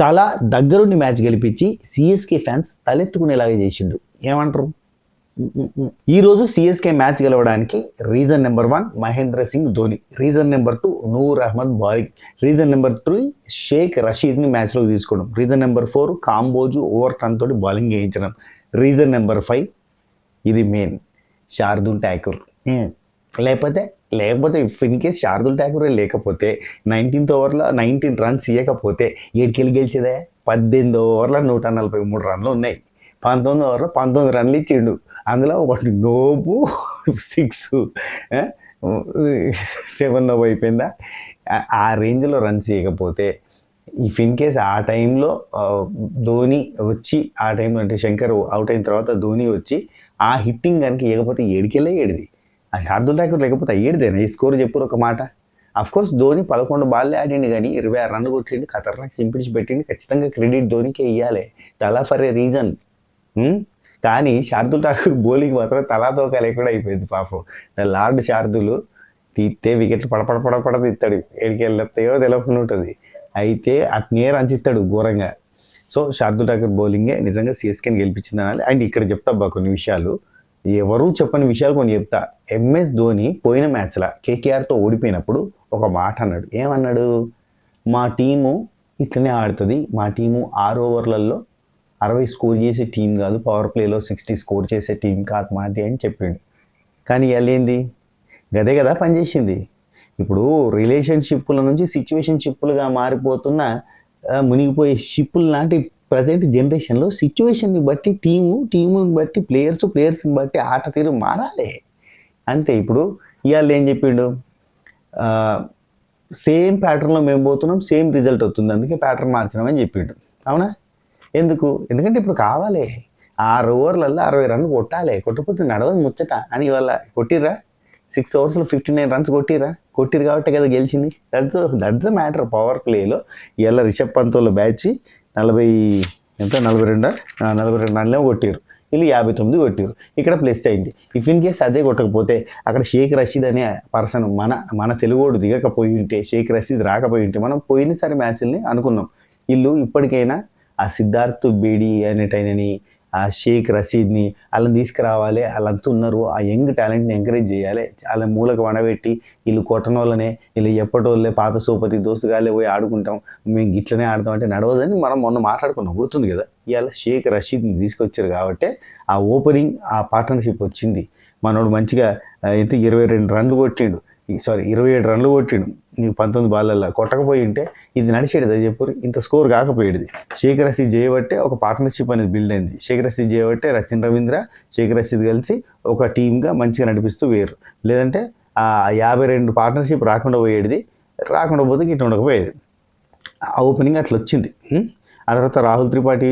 తల దగ్గరుండి మ్యాచ్ గెలిపించి సిఎస్కే ఫ్యాన్స్ తలెత్తుకునేలాగా చేసిండు. ఏమంటారు? ఈరోజు సిఎస్కే మ్యాచ్ గెలవడానికి reason number 1 Mahendra Singh Dhoni, reason number 2 Noor Ahmad bowling, reason number 3 Shaik రషీద్ని మ్యాచ్లోకి తీసుకోవడం, reason number 4 Kamboj over turn తోటి బౌలింగ్ వేయించడం, రీజన్ నెంబర్ 5 ఇది మెయిన్ శార్దుల్ ఠాకూర్. లేకపోతే ఇన్ కేస్ శార్దుల్ ఠాకూరే లేకపోతే 19th ఓవర్లో 19 రన్స్ ఇవ్వకపోతే 7 గెలిచేదే. 18 ఓవర్లో 143 రన్లు ఉన్నాయి. 19 ఓవర్లో 19 రన్లు ఇచ్చిండు. అందులో ఒకటి నోపు 6 7 నోపు అయిపోయిందా. ఆ రేంజ్లో రన్స్ ఇవ్వకపోతే ఇఫ్ ఇన్ కేస్ ఆ టైంలో ధోని వచ్చి, ఆ టైంలో అంటే శంకర్ అవుట్ అయిన తర్వాత ధోని వచ్చి ఆ హిట్టింగ్ కనుక ఇవ్వకపోతే 7 ఏడిది. ఆ శార్దుల్ ఠాకూర్ లేకపోతే ఏడిదేనా ఈ స్కోర్ చెప్పురు ఒక మాట. అఫ్కోర్స్ ధోని 11 బాల్లే ఆడిండు కానీ 26 రన్లు కొట్టిండు, ఖతర్నాక్ సింపిల్స్ పెట్టిండు. ఖచ్చితంగా క్రెడిట్ ధోనికే ఇవ్వాలి, తలా ఫర్ ఏ రీజన్. కానీ శార్దుల్ ఠాకూర్ బౌలింగ్ మాత్రం తలాతోక లేకుండా అయిపోయింది పాపం. లార్డ్ శార్దులు తీస్తే వికెట్లు పడపడ తీస్తాడు, ఎడికెళ్ళేస్తాయో తెలియకుండా ఉంటుంది. అయితే అట్నే రన్స్ ఇస్తాడు ఘోరంగా. సో శార్దుల్ ఠాకూర్ బౌలింగే నిజంగా సిఎస్కేని గెలిపించింది అనాలి. అండ్ ఇక్కడ చెప్తా కొన్ని విషయాలు, ఎవరూ చెప్పని విషయాలు కొన్ని చెప్తా. ఎంఎస్ ధోని పోయిన మ్యాచ్లో కేకేఆర్తో ఓడిపోయినప్పుడు ఒక మాట అన్నాడు. ఏమన్నాడు? మా టీము ఇట్లనే ఆడుతుంది, మా టీము 6 ఓవర్లలో 60 స్కోర్ చేసే టీం కాదు, పవర్ ప్లేలో 60 స్కోర్ చేసే టీం కాదు మాది అని చెప్పిండు. కానీ ఇవాళ ఏంది? గదే కదా పనిచేసింది. ఇప్పుడు రిలేషన్షిప్పుల నుంచి సిచ్యువేషన్షిప్పులుగా మారిపోతున్న మునిగిపోయే షిప్పులు లాంటి ప్రజెంట్ జనరేషన్లో సిచ్యువేషన్ని బట్టి టీముని బట్టి ప్లేయర్స్ని బట్టి ఆట తీరు మారాలి అంతే. ఇప్పుడు ఇవాళ ఏం చెప్పిండు? సేమ్ ప్యాటర్న్లో మేము పోతున్నాం, సేమ్ రిజల్ట్ అవుతుంది, అందుకే ప్యాటర్న్ మార్చినామని చెప్పిండు. అవునా? ఎందుకంటే ఇప్పుడు కావాలి 6 ఓవర్లలో 60 రన్లు కొట్టాలి, కొట్టకపోతే నడవదు ముచ్చట అని. ఇవాళ కొట్టిర్రా 6 ఓవర్స్లో 59 రన్స్ కొట్టిరు కాబట్టి కదా గెలిచింది. That's the matter. పవర్ ప్లేలో ఇవాళ రిషబ్ పంత్ బ్యాచ్ 42 రన్లేమో కొట్టిరు, వీళ్ళు 59 కొట్టిరు. ఇక్కడ ప్లస్ అయింది. ఇఫ్ ఇన్ కేస్ అదే కొట్టకపోతే అక్కడ షేక్ రషీద్ అనే పర్సన్ మన తెలుగోడు దిగకపోయి ఉంటే, షేక్ రషీద్ రాకపోయి ఉంటే మనం పోయినసారి మ్యాచ్ని అనుకున్నాం వీళ్ళు ఇప్పటికైనా ఆ సిద్ధార్థ్ బేడి అనేటైనని, ఆ షేక్ రషీద్ని వాళ్ళని తీసుకురావాలి, వాళ్ళంతా ఉన్నారు, ఆ యంగ్ టాలెంట్ని ఎంకరేజ్ చేయాలి, వాళ్ళ మూలకు వడబెట్టి వీళ్ళు కొట్టని వాళ్ళనే, వీళ్ళు ఎప్పటి వాళ్ళే పాత సోపతి దోస్తుగాలే పోయి ఆడుకుంటాం, మేము గిట్లనే ఆడతాం అంటే నడవదని మనం మొన్న మాట్లాడుకున్నాం, గుర్తుంది కదా. ఇవాళ షేక్ రషీద్ని తీసుకొచ్చారు కాబట్టి ఆ ఓపెనింగ్, ఆ పార్ట్నర్షిప్ వచ్చింది. మనోడు మంచిగా 22 రన్లు కొట్టిండు, 27 రన్లు కొట్టిండు 19 బాళ్ళల్లో. కొట్టకపోయి ఉంటే ఇది నడిచేది అది చెప్పు, ఇంత స్కోర్ కాకపోయేది. షేక్ రషీద్ చేయబట్టే ఒక పార్ట్నర్షిప్ అనేది బిల్డ్ అయింది. షేక్ రషీద్ చేయబట్టే రచిన్ రవీంద్ర, షేక్ రషీద్ కలిసి ఒక టీమ్గా మంచిగా నడిపిస్తూ వేరు. లేదంటే ఆ 52 పార్ట్నర్షిప్ రాకుండా పోతే గిట్ట ఉండకపోయేది. ఆ ఓపెనింగ్ అట్లా వచ్చింది. ఆ తర్వాత రాహుల్ త్రిపాఠి,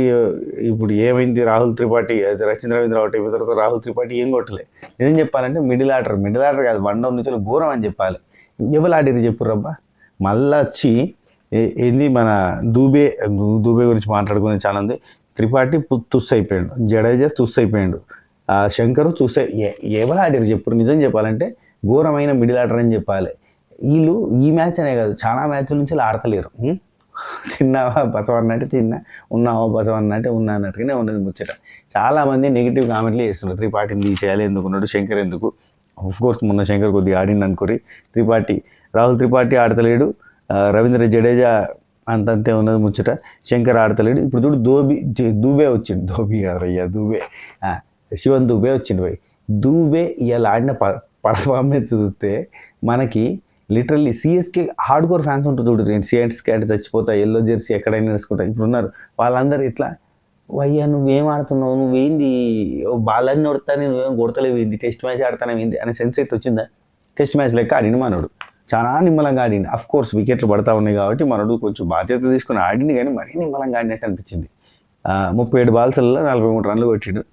ఇప్పుడు ఏమైంది రాహుల్ త్రిపాఠి, రచిన్ రవీంద్ర అవుట్ అయిపోయిన తర్వాత రాహుల్ త్రిపాఠి ఏం కొట్టలే. నిజం చెప్పాలంటే మిడిల్ ఆర్డర్ కాదు, 1 డౌన్ నుంచి ఘోరం అని చెప్పాలి. ఎవరు ఆడిరు చెప్పు రబ్బా. మళ్ళీ వచ్చి ఏంది మన దూబే గురించి మాట్లాడుకునే చాలా ఉంది. త్రిపాఠి తుస్సు అయిపోయాడు, జడేజా తుస్సు అయిపోయాడు, శంకరు తుస్సు. ఎవరు ఆడిరు చెప్పు. నిజం చెప్పాలంటే ఘోరమైన మిడిల్ ఆర్డర్ అని చెప్పాలి. వీళ్ళు ఈ మ్యాచ్ అనే కాదు చాలా మ్యాచ్ల నుంచి ఆడతలేరు. తిన్నావా బసవన్న అంటే తిన్నా, ఉన్నావా బసవన్న అంటే ఉన్నా అన్నట్టుగానే ఉన్నది ముచ్చట. చాలామంది నెగిటివ్ కామెంట్లు చేస్తున్నారు, త్రిపాఠిని తీసేయాలి, ఎందుకున్నాడు శంకర్ ఎందుకు. ఆఫ్కోర్స్ మొన్న శంకర్ కొద్దిగా ఆడిండు అనుకోరి, రాహుల్ త్రిపాఠి ఆడతలేడు, రవీంద్ర జడేజా అంతే ఉన్నది ముచ్చట, శంకర్ ఆడతలేడు. ఇప్పుడు చూడు దూబే వచ్చిండు, శివన్ దూబే వచ్చిండు. దూబే ఇవాళ ఆడిన పర్ఫార్మెన్స్ చూస్తే మనకి literally CSK hard core fans ఉంటుంది చూడు. సిఎస్కే అంటే చచ్చిపోతా, ఎల్లో జెర్సీ ఎక్కడైనా వేసుకుంటా ఇప్పుడు ఉన్నారు వాళ్ళందరూ. ఇట్లా వయ్యా నువ్వేం ఆడుతున్నావు, నువ్వేంది బాలన్నీ కొడతానే నువ్వేం కొడతలేవు ఏంది, టెస్ట్ మ్యాచ్ ఆడతానే ఏంది అనే సెన్స్ అయితే వచ్చిందా? టెస్ట్ మ్యాచ్ లెక్క ఆడిండు మనోడు, చాలా నిమ్మలంగా ఆడిండు. అఫ్కోర్స్ వికెట్లు పడతా ఉన్నాయి కాబట్టి మనోడు కొంచెం బాధ్యత తీసుకుని ఆడిండు, కానీ మరీ నిమ్మలంగా ఆడినట్టు అనిపించింది. 37 బాల్స్లలో 43 రన్లు కొట్టిండు.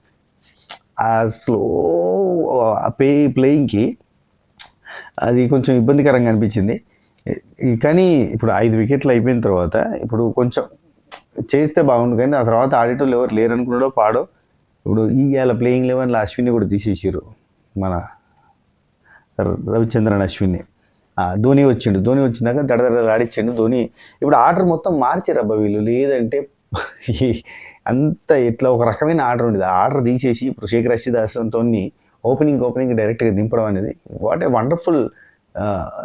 ఆ స్లో ప్లేయింగ్కి అది కొంచెం ఇబ్బందికరంగా అనిపించింది. కానీ ఇప్పుడు 5 వికెట్లు అయిపోయిన తర్వాత ఇప్పుడు కొంచెం చేస్తే బాగుండు, కానీ ఆ తర్వాత ఆడేటోళ్ళు ఎవరు లేరు అనుకున్నాడో పాడో. ఇప్పుడు ఇవాళ ప్లేయింగ్ 11లో అశ్విన్ని కూడా తీసేసారు, మన రవిచంద్రన్ అశ్విన్ని. ధోని వచ్చిందాక దడదడ ఆడిచ్చిండు ధోని. ఇప్పుడు ఆర్డర్ మొత్తం మార్చారబ్బా వీళ్ళు. లేదంటే అంత ఇట్లా ఒక రకమైన ఆర్డర్ ఉండేది. ఆ ఆర్డర్ తీసేసి ఇప్పుడు షేక్ రషీద్ హసన్తో ఓపెనింగ్ డైరెక్ట్గా దింపడం అనేది వాట్ ఏ వండర్ఫుల్.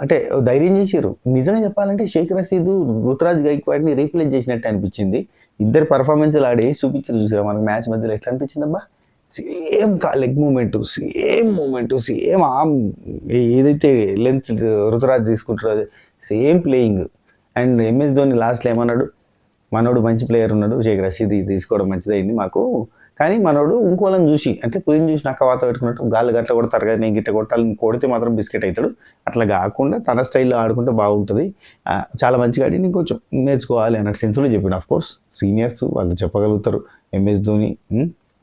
అంటే ధైర్యం చేసారు. నిజంగా చెప్పాలంటే షేక్ రషీద్ రుతురాజ్ గైక్వాడ్ని రీప్లేస్ చేసినట్టు అనిపించింది. ఇద్దరు పర్ఫార్మెన్స్లు ఆడి చూపించారు. చూసారా మనకు మ్యాచ్ మధ్యలో ఎట్లా అనిపించిందబ్బా? Same leg movement, same arm ఏదైతే లెంత్ రుతురాజ్ తీసుకుంటారో అది same playing. And MS Dhoni లాస్ట్లో ఏమన్నాడు, మనోడు మంచి ప్లేయర్ ఉన్నాడు, షేక్ రషీద్ తీసుకోవడం మంచిదైంది మాకు, కానీ మనోడు ఇంకోళ్ళని చూసి అంటే పులిని చూసి నక్క వాత పెట్టుకున్నట్టు గాళ్ళు గట్ల కొడతారు కదా, నేను గిట్ట కొట్టాలని కొడితే మాత్రం బిస్కెట్ అవుతాడు. అట్లా కాకుండా తన స్టైల్లో ఆడుకుంటే బాగుంటుంది, చాలా మంచిగా ఆడి నేను కొంచెం నేర్చుకోవాలి అన్నట్టు సెన్స్లో చెప్పాడు. ఆఫ్ కోర్స్ సీనియర్స్ వాళ్ళు చెప్పగలుగుతారు. ఎంఎస్ ధోని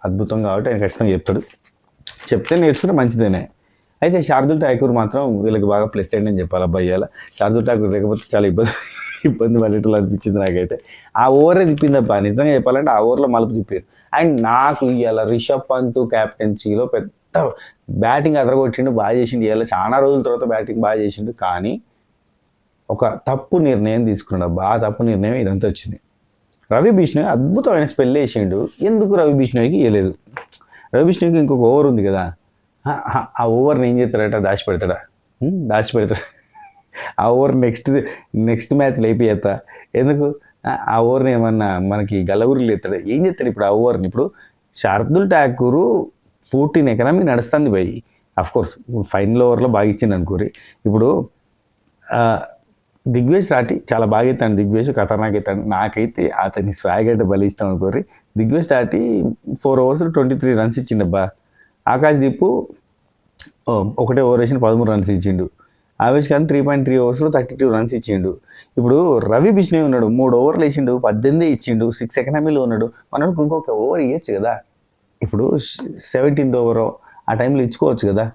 అద్భుతం కాబట్టి ఆయన ఖచ్చితంగా చెప్తాడు. చెప్తే నేర్చుకుంటే మంచిదేనే. అయితే శార్దుల్ ఠాకూర్ మాత్రం వీళ్ళకి బాగా ప్లస్ అయ్యండి అని చెప్పాలి అబ్బాయి. ఇవాళ శార్దుల్ ఠాకూర్ లేకపోతే చాలా ఇబ్బంది పడేటట్లు అనిపించింది నాకైతే. ఆ ఓవరే తిప్పిందబ్బా నిజంగా చెప్పాలంటే. ఆ ఓవర్లో మలుపు తిప్పారు. అండ్ నాకు ఇవాళ రిషబ్ పంత్ క్యాప్టెన్సీలో పెద్ద బ్యాటింగ్ అదరగొట్టిండు, బాగా చేసిండు. ఇవాళ చాలా రోజుల తర్వాత బ్యాటింగ్ బాగా చేసిండు, కానీ ఒక తప్పు నిర్ణయం తీసుకున్నాడు అబ్బా. ఆ తప్పు నిర్ణయం ఇదంతా వచ్చింది. రవి బిష్ణోయ్ అద్భుతమైన స్పెల్ వేసిండు, ఎందుకు రవి బిష్ణోయ్కి ఇవ్వలేదు? రవి బిష్ణోయ్కి ఇంకొక ఓవర్ ఉంది కదా, ఆ ఓవర్ని ఏం చేస్తాడట, దాచిపెడతాడా? ఆ ఓవర్ నెక్స్ట్ మ్యాచ్లో అయిపోయేస్తా. ఎందుకు ఆ ఓవర్ని ఏమన్నా మనకి గల్లగురికి ఎత్తాడు? ఏం చేస్తాడు ఇప్పుడు ఆ ఓవర్ని? ఇప్పుడు శార్దుల్ ఠాకూర్ 14 ఎకనామీ నడుస్తుంది భయ్. అఫ్కోర్స్ ఫైనల్ ఓవర్లో బాగా ఇచ్చింది అనుకోరి. ఇప్పుడు దిగ్వేష్ రాటి చాలా బాగా ఎత్తాడు, దిగ్వేష్ ఖతర్నాక్ ఎత్తాడు. నాకైతే అతని స్వాగ్ అంటే భలే ఇష్టం అనుకోరి. Digvesh రాటి 4 overs 23 runs ఇచ్చిండబ్బా. ఆకాష్ దీపు ఒకటే ఓవర్ వేసిన 13 runs ఇచ్చిండు. ఆవేష్ ఖాన్ 3.3 overs 32 runs ఇచ్చిండు. ఇప్పుడు రవి బిష్ణోయ్ ఉన్నాడు, 3 overs వేసిండు, 18 ఇచ్చిండు, 6 ఎకనామీలో ఉన్నాడు. మనకు ఇంకొక ఓవర్ ఇవ్వచ్చు కదా. ఇప్పుడు 17th over ఆ టైంలో ఇచ్చుకోవచ్చు కదా.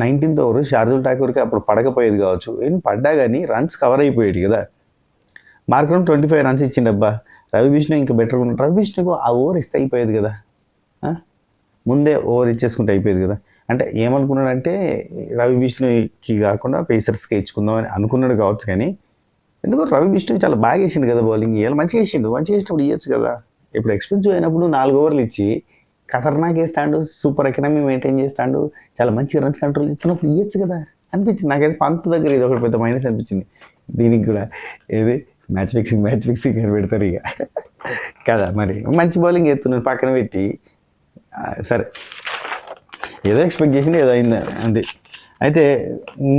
19th over శార్దుల్ ఠాకూర్కి అప్పుడు పడకపోయేది కావచ్చు, ఏం పడ్డా కానీ రన్స్ కవర్ అయిపోయాడు కదా. Markram 25 runs ఇచ్చిండబ్బా. రవి బిష్ణోయ్ ఇంకా బెటర్గా ఉన్నాడు. రవి బిష్ణోయ్కి ఆ ఓవర్ ఇస్తే అయిపోయేది కదా, ముందే ఓవర్ ఇచ్చేసుకుంటే అయిపోయేది కదా. అంటే ఏమనుకున్నాడంటే రవి బిష్ణోయ్కి కాకుండా పేసర్స్కి ఇచ్చుకుందాం అని అనుకున్నాడు కావచ్చు, కానీ ఎందుకో రవి బిష్ణోయ్ చాలా బాగా వేసిండు కదా బౌలింగ్. ఇవాళ మంచిగా వేసినప్పుడు ఇవ్వచ్చు కదా. ఇప్పుడు ఎక్స్పెన్సివ్ అయినప్పుడు 4 overs ఇచ్చి ఖతర్నాక్ వేస్తాడు, సూపర్ ఎకనామీ మెయింటైన్ చేస్తాడు, చాలా మంచి రన్స్ కంట్రోల్ ఇస్తున్నప్పుడు ఇవ్వచ్చు కదా అనిపించింది నాకైతే. పంత్ దగ్గర ఇది ఒకటి పెద్ద మైనస్ అనిపించింది. దీనికి కూడా ఏది మ్యాచ్ ఫిక్సింగ్ అని పెడతారు ఇక కదా. మరి మంచి బౌలింగ్ వేస్తున్నాడు పక్కన పెట్టి, సరే ఏదో ఎక్స్పెక్ట్ చేసింది ఏదో అయింది అంతే. అయితే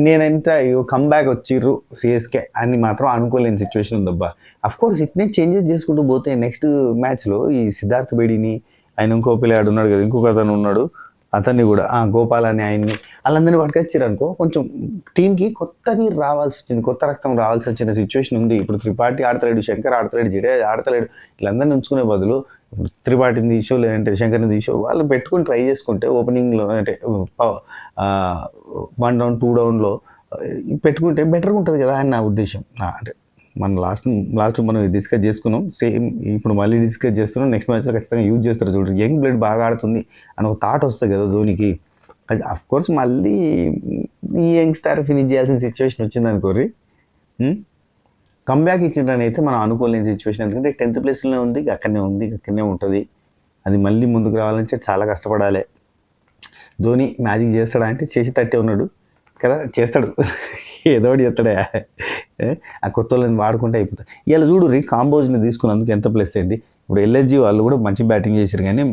నేనంటే కమ్బ్యాక్ వచ్చిర్రు సిఎస్కే అని మాత్రం అనుకోలేని సిచ్యువేషన్ ఉందబ్బా. అఫ్కోర్స్ ఇట్నే చేంజెస్ చేసుకుంటూ పోతే నెక్స్ట్ మ్యాచ్లో ఈ సిద్ధార్థ్ బేడీని, ఆయన ఇంకో పిల్లాడు ఉన్నాడు కదా, ఇంకొక అతను ఉన్నాడు, అతన్ని కూడా గోపాల్ అని ఆయన్ని వాళ్ళందరినీ పట్టుకొచ్చారు అనుకో, కొంచెం టీంకి కొత్త నీరు రావాల్సి వచ్చింది, కొత్త రక్తం రావాల్సి వచ్చిన సిచ్యువేషన్ ఉంది. ఇప్పుడు త్రిపాఠి ఆడతలేడు, శంకర్ ఆడతలేడు, జడేజా ఆడతలేడు. వీళ్ళందరినీ ఉంచుకునే బదులు ఇప్పుడు త్రిపాఠిని తీసో లేదంటే శంకర్ని తీసో వాళ్ళు పెట్టుకుని ట్రై చేసుకుంటే ఓపెనింగ్లో అంటే 1 down 2 downలో పెట్టుకుంటే బెటర్గా ఉంటుంది కదా అని నా ఉద్దేశం. అంటే మనం లాస్ట్ మనం డిస్కస్ చేసుకున్నాం, సేమ్ ఇప్పుడు మళ్ళీ డిస్కస్ చేస్తున్నాం. నెక్స్ట్ మ్యాచ్లో ఖచ్చితంగా యూజ్ చేస్తారు చూడండి. యంగ్ బ్లడ్ బాగా ఆడుతుంది అని ఒక థాట్ వస్తుంది కదా ధోనికి. అది అఫ్కోర్స్ మళ్ళీ ఈ యంగ్ స్టార్ ఫినిష్ చేయాల్సిన సిచ్యువేషన్ వచ్చింది అనుకోరి. కమ్బ్యాక్ ఇచ్చిందని అయితే మనం అనుకోలేని సిచ్యువేషన్, ఎందుకంటే 10th ప్లేస్లోనే ఉంది, అక్కడనే ఉంటుంది. అది మళ్ళీ ముందుకు రావాలంటే చాలా కష్టపడాలి. ధోని మ్యాజిక్ చేస్తాడా అంటే చేసి తట్టే ఉన్నాడు కదా, చేస్తాడు, ఏదో ఒకటి చేస్తాడే. ఆ కొత్త వాళ్ళని వాడుకుంటే అయిపోతుంది. ఇలా చూడు కాంబోజ్ని తీసుకున్నందుకు ఎంత ప్లస్ అయింది. ఇప్పుడు ఎల్ఎస్జీ వాళ్ళు కూడా మంచి బ్యాటింగ్ చేశారు, కానీ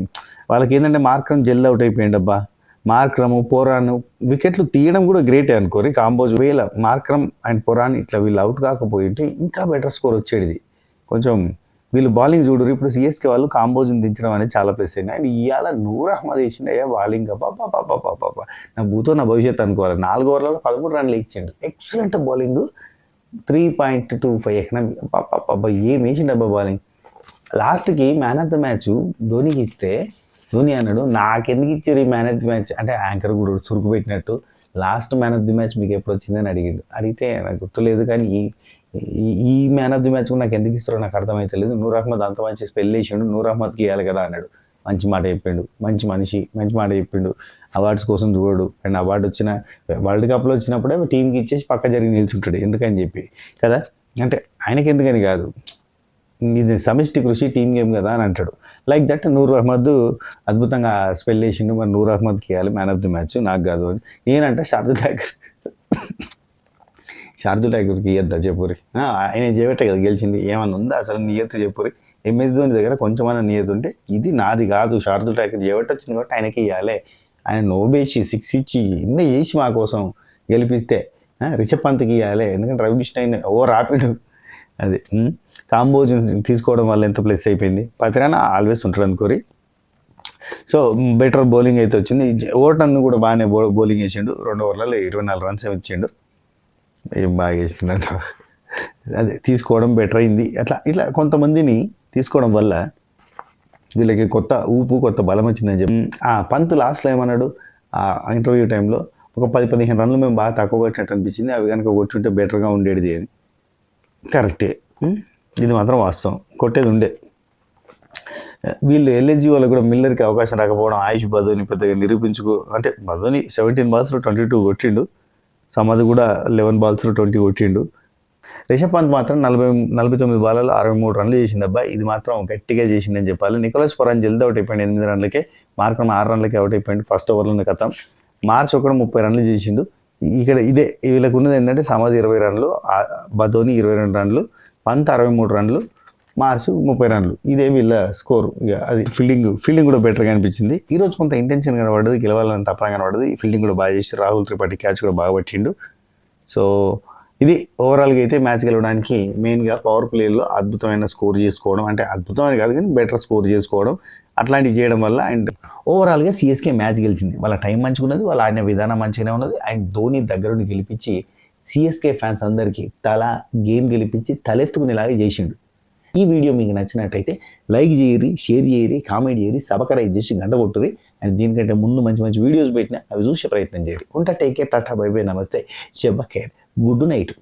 వాళ్ళకి ఏంటంటే మార్క్రమ్ జల్ది అవుట్ అయిపోయింది అబ్బా. మార్క్రమ్ పొరాన్ వికెట్లు తీయడం కూడా గ్రేటే అనుకోరి. కాంబోజ్ వేళ మార్క్రమ్ అండ్ పొరాన్ ఇట్లా వీళ్ళు అవుట్ కాకపోయింటే ఇంకా బెటర్ స్కోర్ వచ్చేది. కొంచెం వీళ్ళు బౌలింగ్ చూడరు. ఇప్పుడు సిఎస్కే వాళ్ళు కాంబోజ్ని దించడం అనేది చాలా ప్లస్ అయింది. అండ్ ఇవాళ నూర్ అహ్మద్ వేసిండు అయ్యా బౌలింగ్, పాప నా భూతో నా భవిష్యత్తు అనుకోవాలి. 4 ఓవర్లలో 13 runs ఇచ్చిండు, ఎక్సలెంట్ బౌలింగ్, 3.25 ఎకనామీ, పాప ఏం వేసిండబ్బా బౌలింగ్. లాస్ట్కి మ్యాన్ ఆఫ్ ద మ్యాచ్ ధోనికి ఇస్తే ధోని అన్నాడు నాకెందుకు ఇచ్చారు ఈ మ్యాన్ ఆఫ్ ది మ్యాచ్ అంటే, యాంకర్ కూడా చురుకు పెట్టినట్టు last man of the match మీకు ఎప్పుడు వచ్చిందని అడిగితే నాకు గుర్తులేదు, కానీ ఈ మ్యాన్ ఆఫ్ ది మ్యాచ్ కూడా నాకు ఎందుకు ఇస్తారో నాకు అర్థమైతే లేదు. నూర్ అహ్మద్ అంత మంచి స్పెల్ వేసిండు, నూర్ అహ్మద్కి ఇవ్వాలి కదా అన్నాడు. మంచి మాట చెప్పిండు, మంచి మనిషి, మంచి మాట చెప్పిండు, అవార్డ్స్ కోసం చూడడు. అండ్ అవార్డు వచ్చిన వరల్డ్ కప్లో వచ్చినప్పుడే టీంకి ఇచ్చేసి పక్క జరిగి నిల్చుంటాడు ఎందుకని చెప్పి కదా. అంటే ఆయనకి ఎందుకని కాదు, ఇది సమిష్టి కృషి టీం గేమ్ కదా అని అంటాడు. లైక్ దట్ నూర్ అహ్మద్ అద్భుతంగా స్పెల్ చేసిండు. మరి నూర్ అహ్మద్కి ఇవ్వాలి మ్యాన్ ఆఫ్ ది మ్యాచ్, నాకు కాదు అని. నేనంటే శార్దుల్ ఠాకూర్కి ఇయ్యద్దా చెప్పురి, ఆయన చేయబట్టే కదా గెలిచింది. ఏమన్నా ఉందా అసలు నియత్ చెప్పురి. MS ధోని దగ్గర కొంచెమన్నా నియత ఉంటే ఇది నాది కాదు, శార్దుల్ ఠాకూర్ చేయబట్టి వచ్చింది కాబట్టి ఆయనకి ఇవ్వాలి. ఆయన నోబేసి 6 ఇచ్చి ఇన్న చేసి మా కోసం గెలిపిస్తే రిషబ్ పంత్కి ఇవ్వాలి. ఎందుకంటే రవి బిష్ణోయ్ రాపిడు. అది కాంబోజ్ తీసుకోవడం వల్ల ఎంత ప్లస్ అయిపోయింది. పతిరానా ఆల్వేస్ ఉంటాడు అనుకోరి. సో బెటర్ బౌలింగ్ అయితే వచ్చింది. ఓవర్టన్ కూడా బాగానే బౌలింగ్ వేసిండు. 2 ఓవర్లలో 24 రన్స్ ఇచ్చిండు. ఏం బాగా వేసిండంట. అదే తీసుకోవడం బెటర్ అయింది. ఇట్లా కొంతమందిని తీసుకోవడం వల్ల వీళ్ళకి కొత్త ఊపు, కొత్త బలం వచ్చిందని చెప్పి పంత్ లాస్ట్లో ఏమన్నాడు ఆ ఇంటర్వ్యూ టైంలో, ఒక 10-15 రన్లు మేము బాగా తక్కువ కొట్టినట్టు అనిపించింది, అవి కనుక కొట్టుంటే బెటర్గా ఉండేది అని. కరెక్టే, ఇది మాత్రం వాస్తవం, కొట్టేది ఉండే. వీళ్ళు LSG వాళ్ళు కూడా మిల్లర్కి అవకాశం రాకపోవడం, ఆయుష్ బదోని పెద్దగా అంటే బదోని 17 బాల్స్లో 22 కొట్టిండు, సమద్ కూడా 11 బాల్స్లో 20 కొట్టిండు. రిషబ్ పంత్ మాత్రం 49 బాల్లో 63 రన్లు చేసిండు. అబ్బాయి ఇది మాత్రం గట్టిగా చేసిండని చెప్పాలి. నికోలస్ పురాన్ జల్దీ అవుట్ అయిపోయింది 8 రన్లకే, మార్కం 6 రన్లకే అవుట్ అయిపోయింది ఫస్ట్ ఓవర్లోనే కథం. మార్చ్ ఒకటి 30 రన్లు చేసిండు. ఇక్కడ ఇదే వీళ్ళకు ఉన్నది ఏంటంటే సమద్ 20 రన్లు, బదోని 22 రన్లు, పంత్ 63 రన్లు, మార్చ్ 30 రన్లు. ఇదే వీళ్ళ స్కోరు. ఇక అది ఫీల్డింగ్ కూడా బెటర్గా అనిపించింది. ఈరోజు కొంత ఇంటెన్షన్ కనబడ్డది, గెలవాలని తప్పగా కనబడ్డది. ఫీల్డింగ్ కూడా బాగా చేసి రాహుల్ త్రిపాఠి క్యాచ్ కూడా బాగా పట్టిండు. సో ఇది ఓవరాల్గా అయితే మ్యాచ్ గెలవడానికి మెయిన్గా పవర్ ప్లేలో అద్భుతమైన స్కోర్ చేసుకోవడం, అంటే అద్భుతమైన కాదు కానీ బెటర్ స్కోర్ చేసుకోవడం అట్లాంటివి చేయడం వల్ల. అండ్ ఓవరాల్గా CSK మ్యాచ్ గెలిచింది. వాళ్ళ టైం మంచిగా ఉన్నది, వాళ్ళు ఆడిన విధానం మంచిగానే ఉన్నది. అండ్ ధోని దగ్గరుండి గెలిపించి CSK ఫ్యాన్స్ అందరికీ గేమ్ గెలిపించి తలెత్తుకునేలాగా చేసిండు. ఈ వీడియో మీకు నచ్చినట్టయితే లైక్ చేయరి, షేర్ చేయరి, కామెంట్ చేయరి, సబ్స్క్రైబ్ చేసి గంట కొట్టురి. అండ్ దీనికంటే ముందు మంచి వీడియోస్ పెట్టినా అవి చూసే ప్రయత్నం చేయరు. ఉంటా. Take care, Tata, by by, నమస్తే, శుభ ఖైర్, గుడ్ నైట్.